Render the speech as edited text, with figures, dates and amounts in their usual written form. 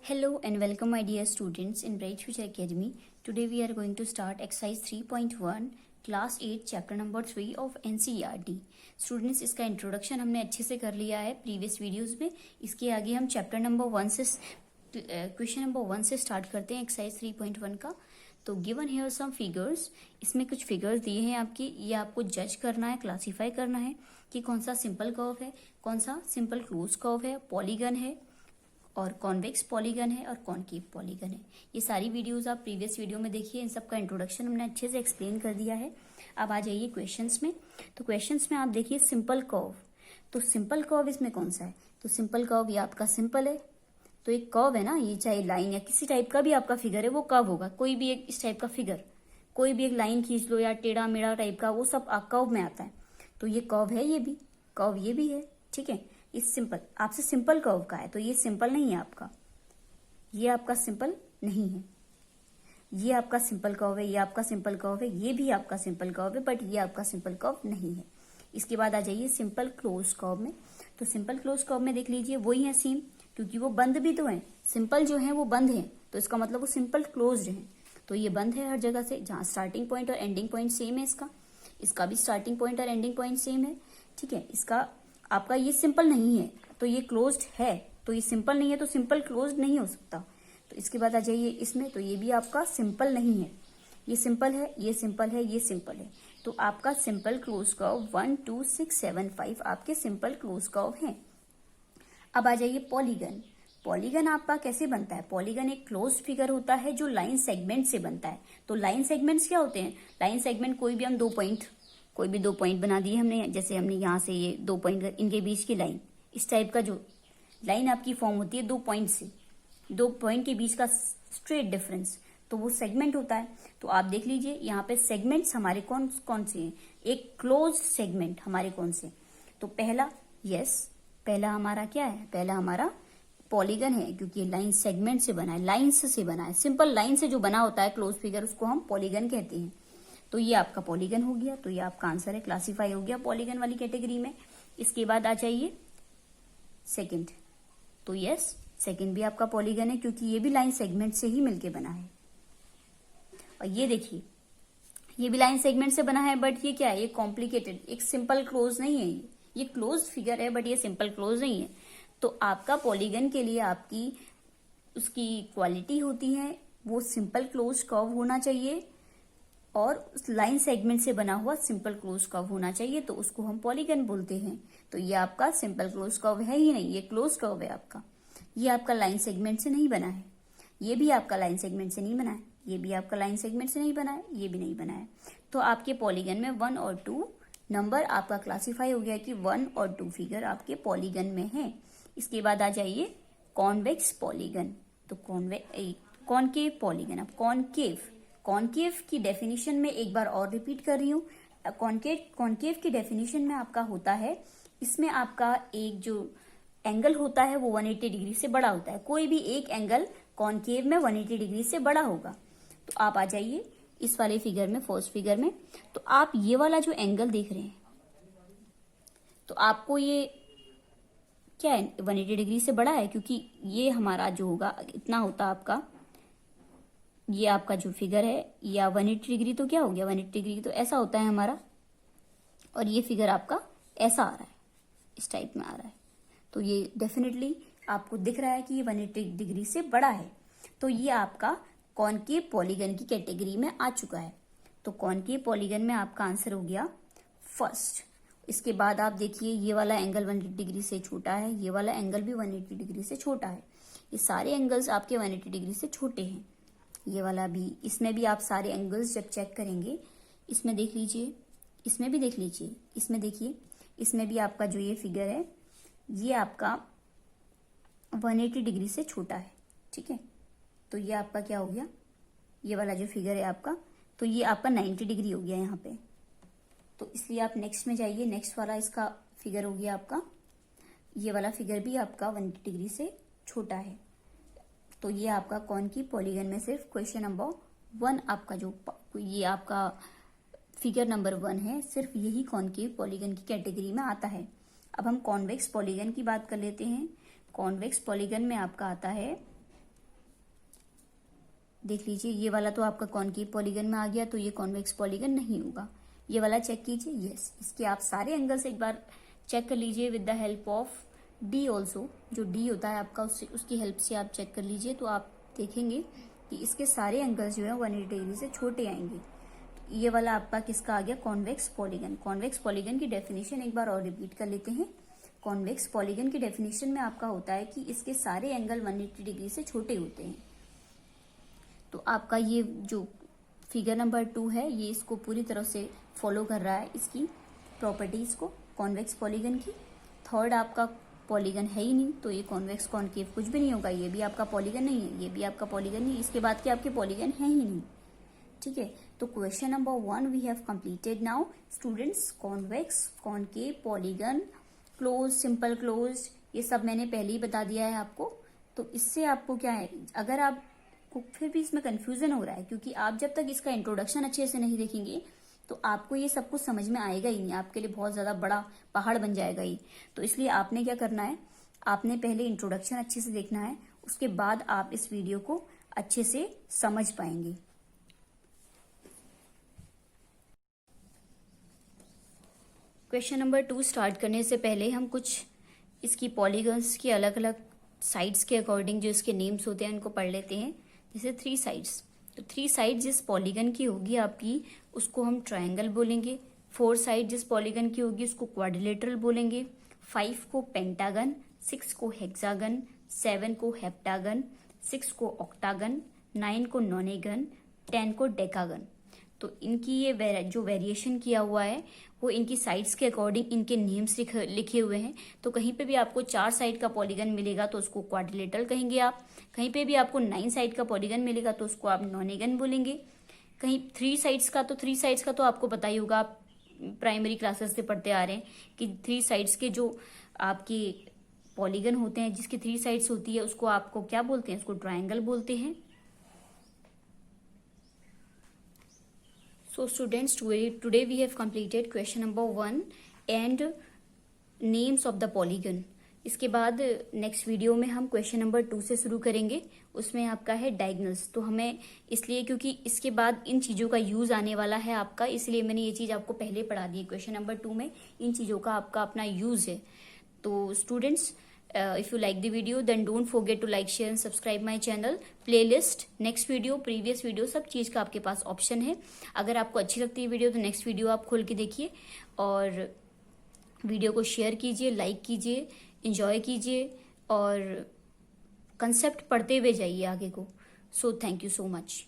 Hello and welcome my dear students in Bright Future Academy. Today we are going to start exercise 3.1 class 8 chapter number 3 of NCERT. Students इसका introduction हमने अच्छे से कर लिया है previous videos में. इसके आगे हम चैप्टर नंबर 1 से क्वेश्चन नंबर 1 से स्टार्ट करते हैं एक्सरसाइज 3.1 का. तो गिवन हियर सम फिगर्स, इसमें कुछ फिगर्स दिए हैं आपकी. ये आपको जज करना है, क्लासीफाई करना है कि कौन सा सिंपल कर्व है, कौन सा सिंपल क्लोज कर्व है, पॉलीगन है और कॉन्वेक्स पॉलीगन है और कॉनकेव पॉलीगन है. ये सारी वीडियोस आप प्रीवियस वीडियो में देखिए. इन सब का इंट्रोडक्शन हमने अच्छे से एक्सप्लेन कर दिया है. अब आ जाइए क्वेश्चंस में. तो क्वेश्चंस में आप देखिए सिंपल कर्व. तो सिंपल कर्व इसमें कौन सा है? तो सिंपल कर्व ये आपका सिंपल है. तो एक कर्व है ना, ये चाहे लाइन या किसी टाइप का भी आपका फिगर है वो कर्व होगा. कोई भी एक इस टाइप का फिगर, कोई भी एक लाइन खींच लो या टेढ़ा मेढ़ा टाइप का, वो सब कर्व में आता है. तो ये कर्व है, ये भी कर्व, ये भी है. ठीक है, इस सिंपल आपसे सिंपल कर्व का है. तो ये सिंपल नहीं है आपका, ये आपका सिंपल नहीं है. ये आपका सिंपल कर्व है, ये आपका सिंपल कर्व है, ये भी आपका सिंपल कर्व है, बट ये आपका सिंपल कर्व नहीं है. इसके बाद आ जाइए सिंपल क्लोज कर्व में. तो सिंपल क्लोज कर्व में देख लीजिए वही है सेम, क्योंकि वो बंद भी तो है. सिंपल जो है वो बंद है, तो इसका मतलब वो सिंपल क्लोज्ड है. तो ये बंद है हर जगह से, जहां स्टार्टिंग पॉइंट और एंडिंग पॉइंट सेम है. इसका भी स्टार्टिंग पॉइंट और एंडिंग पॉइंट सेम है. ठीक है, इसका आपका ये सिंपल नहीं है, तो ये क्लोज्ड है. तो ये सिंपल नहीं है तो सिंपल क्लोज्ड नहीं हो सकता. तो इसके बाद आ जाइए इसमें. तो ये भी आपका सिंपल नहीं है. ये सिंपल है, ये सिंपल है, ये सिंपल है. तो आपका सिंपल क्लोज कर्व 1 2 6 7 5 आपके सिंपल क्लोज कर्व हैं. अब आ जाइए पॉलीगन. पॉलीगन आपका कैसे बनता है? पॉलीगन एक क्लोज फिगर होता है जो लाइन सेगमेंट से बनता है. तो लाइन सेगमेंट्स क्या होते हैं? लाइन सेगमेंट कोई भी हम कोई भी दो पॉइंट बना दिए हमने. जैसे हमने यहाँ से ये 2 पॉइंट, इनके बीच की लाइन, इस टाइप का जो लाइन आपकी फॉर्म होती है 2 पॉइंट से, 2 पॉइंट के बीच का स्ट्रेट डिफरेंस, तो वो सेगमेंट होता है. तो आप देख लीजिए यहाँ पे सेगमेंट्स हमारे कौन कौन से हैं. एक क्लोज सेगमेंट हमारे कौन से? तो पहला हमारा क्या है? पहला हमारा पॉलीगन है, क्योंकि ये लाइन सेगमेंट से बना है, लाइंस से बना है. सिंपल लाइन से जो बना होता है क्लोज फिगर, उसको हम पॉलीगन कहते हैं. तो ये आपका पॉलीगन हो गया. तो ये आपका आंसर है, क्लासीफाई हो गया पॉलीगन वाली कैटेगरी में. इसके बाद आ जाइए सेकंड. तो यस, सेकंड भी आपका पॉलीगन है, क्योंकि ये भी लाइन सेगमेंट से ही मिलके बना है. और ये देखिए, ये भी लाइन सेगमेंट से बना है, बट ये क्या है? ये कॉम्प्लिकेटेड, एक सिंपल क्लोज नहीं है. ये क्लोज फिगर है, बट ये सिंपल क्लोज नहीं है. तो आपका पॉलीगन के लिए आपकी उसकी क्वालिटी होती है, वो सिंपल क्लोज कर्व होना चाहिए और उस लाइन सेगमेंट से बना हुआ सिंपल क्लोज कर्व होना चाहिए. तो उसको हम पॉलीगन बोलते हैं. तो ये आपका सिंपल क्लोज कर्व है ही नहीं, ये क्लोज कर्व है आपका. ये आपका लाइन सेगमेंट से नहीं बना है. ये भी आपका लाइन सेगमेंट से नहीं बना है. ये भी आपका लाइन सेगमेंट से नहीं बना है. ये भी नहीं बना है. तो आपके पॉलीगन में 1 और 2 नंबर आपका क्लासीफाई हो गया कि 1 और 2 फिगर आपके पॉलीगन में है. इसके बाद आ जाइए कॉन्वेक्स पॉलीगन. तो कॉनकेव पॉलीगन. अब कॉनकेव की डेफिनेशन में एक बार और रिपीट कर रही हूँ. कॉनकेव की डेफिनेशन में आपका होता है, इसमें आपका एक जो एंगल होता है वो 180 डिग्री से बड़ा होता है. कोई भी एक एंगल कॉनकेव में 180 डिग्री से बड़ा होगा. तो आप आ जाइए इस वाले फिगर में, फर्स्ट फिगर में. तो आप ये वाला जो एंगल देख रहे हैं, तो आपको ये क्या है? 180 डिग्री से बड़ा है, क्योंकि ये हमारा जो होगा इतना होता आपका, ये आपका जो फिगर है या 180 डिग्री तो क्या हो गया? 180 डिग्री तो ऐसा होता है हमारा, और ये फिगर आपका ऐसा आ रहा है, इस टाइप में आ रहा है. तो ये डेफिनेटली आपको दिख रहा है कि ये 180 डिग्री से बड़ा है. तो ये आपका कॉनकेव पॉलीगन की कैटेगरी में आ चुका है. तो कॉनकेव पॉलीगन में आपका आंसर हो गया फर्स्ट. इसके बाद आप देखिए, ये वाला एंगल 180 डिग्री से छोटा है, ये वाला एंगल भी 180 डिग्री से छोटा है. ये सारे एंगल्स आपके 180 डिग्री से छोटे हैं. ये वाला भी, इसमें भी आप सारे एंगल्स जब चेक करेंगे, इसमें देख लीजिए, इसमें भी देख लीजिए, इसमें देखिए, इसमें भी आपका जो ये फिगर है ये आपका 180 डिग्री से छोटा है. ठीक है, तो ये आपका क्या हो गया? ये वाला जो फिगर है आपका, तो ये आपका 90 डिग्री हो गया यहाँ पे. तो इसलिए आप नेक्स्ट में जाइए. नेक्स्ट वाला इसका फिगर हो गया आपका, ये वाला फिगर भी आपका 180 डिग्री से छोटा है. तो ये आपका कॉनकेव पॉलीगन में सिर्फ क्वेश्चन नंबर 1 आपका जो ये आपका फिगर नंबर 1 है, सिर्फ यही कॉनकेव पॉलीगन की कैटेगरी में आता है. अब हम कॉन्वेक्स पॉलीगन की बात कर लेते हैं. कॉन्वेक्स पॉलीगन में आपका आता है देख लीजिए, ये वाला तो आपका कॉनकेव पॉलीगन में आ गया, तो ये कॉन्वेक्स पॉलीगन नहीं होगा। ये वाला चेक कीजिए, यस। इसके आप सारे एंगल्स एक बार चेक कर लीजिए with the help of D also. जो डी होता है आपका, उसकी हेल्प से आप चेक कर लीजिए, तो आप देखेंगे कि इसके सारे एंगल्स जो है 180 डिग्री से छोटे आएंगे। ये वाला आपका किसका आ गया? Convex polygon. कॉन्वेक्स पॉलीगन की डेफिनेशन एक बार और रिपीट कर लेते हैं। कॉन्वेक्स पॉलीगन की डेफिनेशन में आपका होता है कि इसके सारे एंगल 180 डिग्री से छोटे होते हैं। तो आपका ये जो फिगर नंबर 2 है, ये इसको पूरी तरह से फॉलो कर रहा है, इसकी प्रॉपर्टीज को, कॉन्वेक्स पॉलीगन की। थर्ड आपका पॉलीगन है ही नहीं, तो ये कॉन्वेक्स कॉनकेव कुछ भी नहीं होगा। ये भी आपका पॉलीगन नहीं है, ये भी आपका पॉलीगन नहीं, इसके बाद के आपके पॉलीगन है ही नहीं। ठीक है, तो question number 1 we have completed now students. Convex, concave, polygon, close, simple close, ये सब मैंने पहले ही बता दिया है आपको। तो इससे आपको क्या है, अगर आपको फिर भी इसमें कंफ्यूजन हो रहा है, क्योंकि आप जब तक इसका इंट्रोडक्शन अच्छे से नहीं देखेंगे तो आपको ये सब कुछ समझ में आएगा ही नहीं, आपके लिए बहुत ज्यादा बड़ा पहाड़ बन जाएगा ये। तो इसलिए आपने क्या करना है, आपने पहले इंट्रोडक्शन अच्छे से देखना है, उसके बाद आप इस वीडियो को अच्छे से समझ पाएंगे। क्वेश्चन नंबर 2 स्टार्ट करने से पहले हम कुछ इसकी पॉलीगन्स की अलग अलग साइड्स के अकॉर्डिंग जो इसके नेम्स होते हैं उनको पढ़ लेते हैं। जैसे 3 साइड्स, तो 3 साइड जिस पॉलीगन की होगी आपकी, उसको हम ट्रायंगल बोलेंगे। 4 साइड जिस पॉलीगन की होगी उसको क्वाड्रिलेटरल बोलेंगे। 5 को पेंटागन, 6 को हेक्सागन, 7 को हेप्टागन, 6 को ऑक्टागन, 9 को नोनेगन, 10 को डेकागन। तो इनकी ये जो वेरिएशन किया हुआ है वो इनकी साइड्स के अकॉर्डिंग इनके नेम्स लिखे हुए हैं। तो कहीं पे भी आपको 4 साइड का पॉलीगन मिलेगा तो उसको क्वाड्रिलेटरल कहेंगे आप। कहीं पे भी आपको 9 साइड का पॉलीगन मिलेगा तो उसको आप नोनेगन बोलेंगे। कहीं 3 साइड्स का, तो 3 साइड्स का तो आपको पता ही होगा, आप प्राइमरी क्लासेस से पढ़ते आ रहे हैं कि 3 साइड्स के जो आपके पॉलीगन होते हैं, जिसकी 3 साइड्स होती है, उसको आपको क्या बोलते हैं? उसको ट्रायंगल बोलते हैं। So students, today we have completed question number 1 and names of the polygon. इसके बाद नेक्स्ट वीडियो में हम क्वेश्चन नंबर 2 से शुरू करेंगे। उसमें आपका है डायगोनल्स। तो हमें इसलिए, क्योंकि इसके बाद इन चीज़ों का यूज आने वाला है आपका, इसलिए मैंने ये चीज़ आपको पहले पढ़ा दी है। क्वेश्चन नंबर 2 में इन चीज़ों का आपका अपना यूज है। तो students, if you like the video then don't forget to like, share and subscribe my channel. Playlist, next video, previous video, सब चीज़ का आपके पास ऑप्शन है। अगर आपको अच्छी लगती है वीडियो तो नेक्स्ट वीडियो आप खोल के देखिए और वीडियो को शेयर कीजिए, लाइक कीजिए, एंजॉय कीजिए और कंसेप्ट पढ़ते हुए जाइए आगे को। So thank you so much.